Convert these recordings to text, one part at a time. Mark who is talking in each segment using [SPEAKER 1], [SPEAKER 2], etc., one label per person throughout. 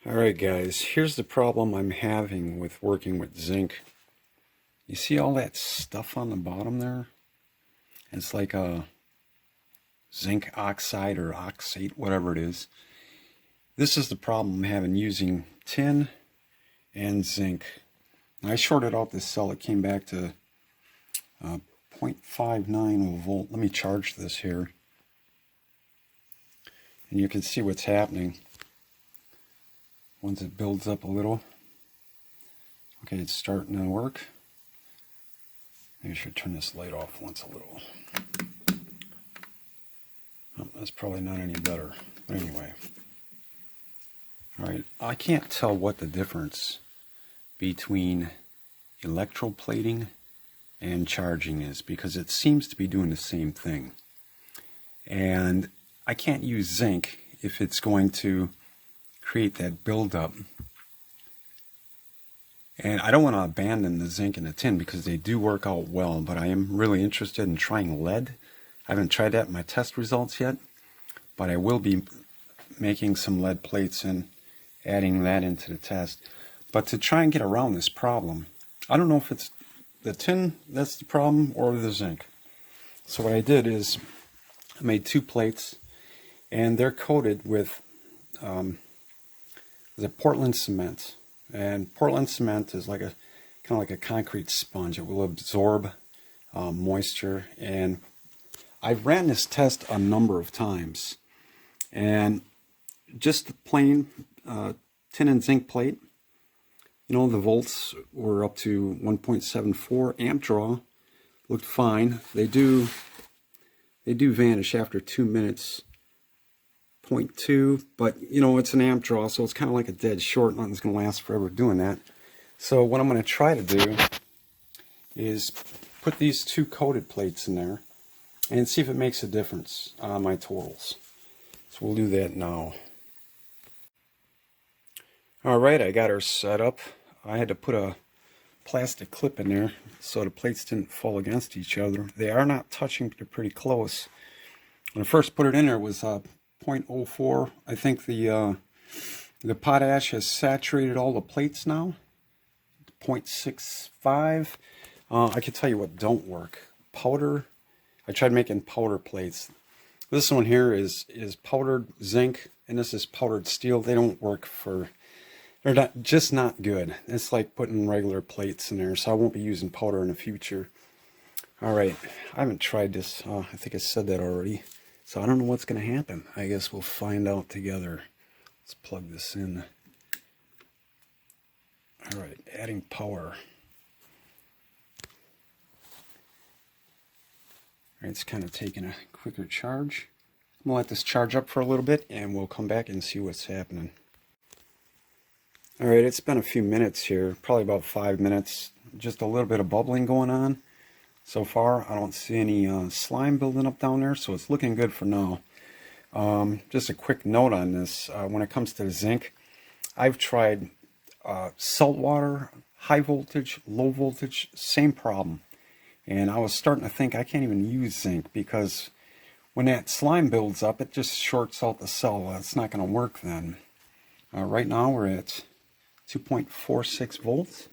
[SPEAKER 1] Alright guys, here's the problem I'm having with working with zinc. You see all that stuff on the bottom there? It's like a zinc oxide or oxate, whatever it is. This is the problem I'm having using tin and zinc. I shorted out this cell. It came back to 0.59 volt. Let me charge this here. And you can see what's happening once it builds up a little. Okay, it's starting to work. Maybe I should turn this light off once a little. Oh, that's probably not any better. But anyway. Alright, I can't tell what the difference between electroplating and charging is, because it seems to be doing the same thing. And I can't use zinc if it's going to create that buildup. And I don't want to abandon the zinc and the tin because they do work out well, but I am really interested in trying lead. I haven't tried that in my test results yet, but I will be making some lead plates and adding that into the test. But to try and get around this problem, I don't know if it's the tin that's the problem or the zinc. So what I did is I made two plates, and they're coated with the Portland cement. And Portland cement is like a kind of like a concrete sponge. It will absorb moisture. And I've ran this test a number of times, and just the plain tin and zinc plate, you know, the volts were up to 1.74 amp draw, looked fine. They do vanish after 2 minutes. 0.2, but you know, it's an amp draw, so it's kind of like a dead short. Nothing's going to last forever doing that. So what I'm going to try to do is put these two coated plates in there and see if it makes a difference on my totals. So we'll do that now. Alright, I got her set up. I had to put a plastic clip in there so the plates didn't fall against each other. They are not touching, but they're pretty close. When I first put it in there, it was 0.04. I think the potash has saturated all the plates now. 0.65. I can tell you what don't work. Powder. I tried making powder plates. This one here is powdered zinc, and this is powdered steel. They don't work for. They're just not good. It's like putting regular plates in there, so I won't be using powder in the future. All right, I haven't tried this. I think I said that already. So I don't know what's going to happen. I guess we'll find out together. Let's plug this in. All right, adding power. All right, it's kind of taking a quicker charge. I'm going to let this charge up for a little bit, and we'll come back and see what's happening. All right, it's been a few minutes here, probably about 5 minutes. Just a little bit of bubbling going on. So far, I don't see any slime building up down there, so it's looking good for now. Just a quick note on this. When it comes to zinc, I've tried salt water, high voltage, low voltage, same problem. And I was starting to think I can't even use zinc because when that slime builds up, it just shorts out the cell. It's not going to work then. Right now, we're at 2.46 volts.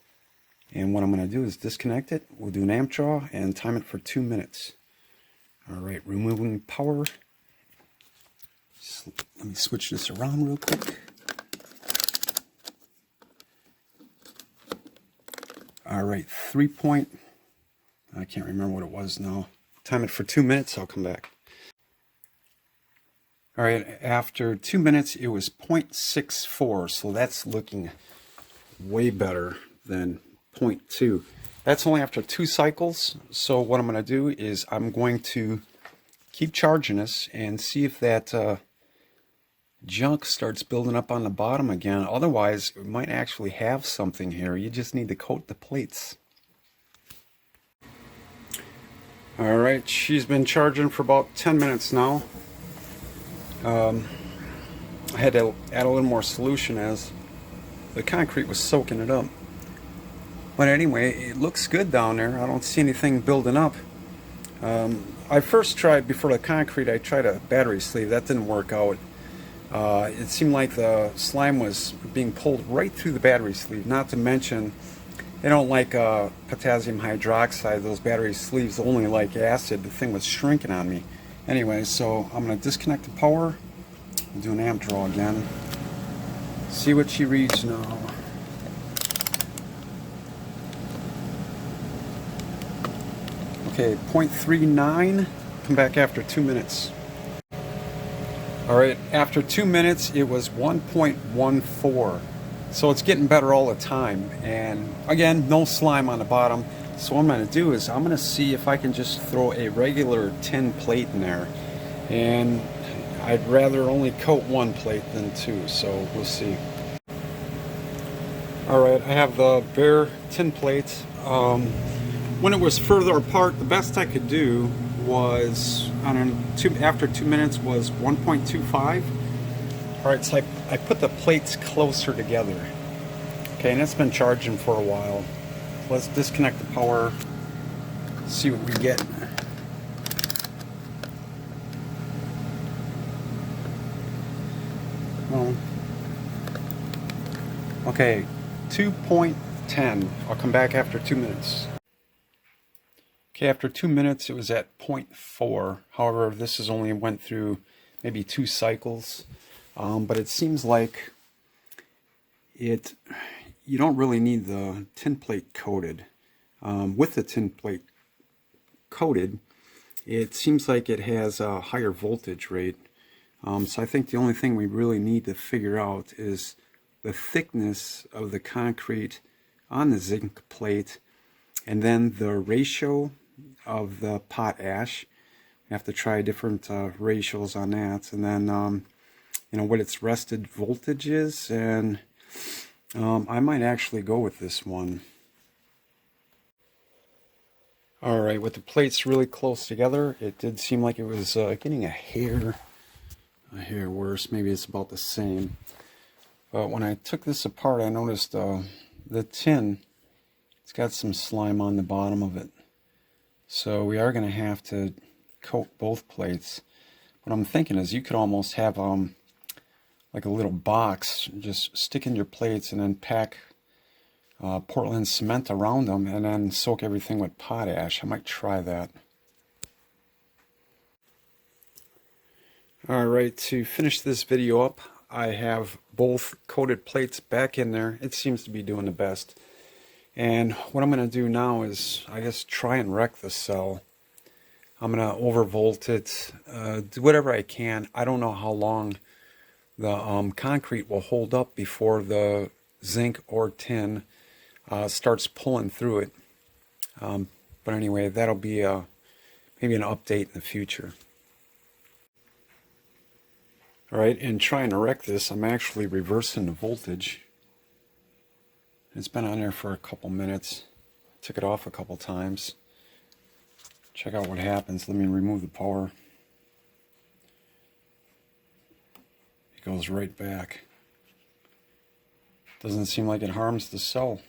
[SPEAKER 1] And what I'm going to do is disconnect it. We'll do an amp draw and time it for 2 minutes. Alright, removing power. Let me switch this around real quick. Alright, I can't remember what it was now. Time it for 2 minutes, I'll come back. Alright, after 2 minutes it was 0.64, so that's looking way better than 0.2. That's only after 2 cycles. So what I'm going to do is I'm going to keep charging this and see if that junk starts building up on the bottom again. Otherwise, it might actually have something here. You just need to coat the plates. Alright, she's been charging for about 10 minutes now. I had to add a little more solution as the concrete was soaking it up. But anyway, it looks good down there. I don't see anything building up. I first tried, before the concrete, I tried a battery sleeve. That didn't work out. It seemed like the slime was being pulled right through the battery sleeve. Not to mention, they don't like potassium hydroxide. Those battery sleeves only like acid. The thing was shrinking on me. Anyway, so I'm going to disconnect the power. I'll do an amp draw again. See what she reads now. Okay, 0.39. Come back after 2 minutes. Alright, after 2 minutes it was 1.14. So it's getting better all the time. And again, no slime on the bottom. So what I'm going to do is I'm going to see if I can just throw a regular tin plate in there. And I'd rather only coat one plate than two, so we'll see. Alright, I have the bare tin plate. When it was further apart, the best I could do was, after 2 minutes, was 1.25. Alright, so I put the plates closer together. Okay, and it's been charging for a while. Let's disconnect the power, see what we get. Well, okay, 2.10. I'll come back after 2 minutes. Okay, after 2 minutes it was at 0.4. However, this has only went through maybe 2 cycles. But it seems like you don't really need the tin plate coated. With the tin plate coated, it seems like it has a higher voltage rate. So I think the only thing we really need to figure out is the thickness of the concrete on the zinc plate, and then the ratio of the pot ash. We have to try different ratios on that, and then you know, what its rested voltage is, and I might actually go with this one. Alright, with the plates really close together, it did seem like it was getting a hair worse. Maybe it's about the same. But when I took this apart, I noticed the tin, it's got some slime on the bottom of it. So we are going to have to coat both plates. What I'm thinking is you could almost have like a little box, just stick in your plates and then pack Portland cement around them and then soak everything with potash. I might try that. Alright, to finish this video up, I have both coated plates back in there. It seems to be doing the best. And what I'm going to do now is, I guess, try and wreck the cell. I'm going to overvolt it, do whatever I can. I don't know how long the concrete will hold up before the zinc or tin starts pulling through it. But anyway, that'll be maybe an update in the future. Alright, in trying to wreck this, I'm actually reversing the voltage. It's been on there for a couple minutes. Took it off a couple times. Check out what happens. Let me remove the power. It goes right back. Doesn't seem like it harms the cell.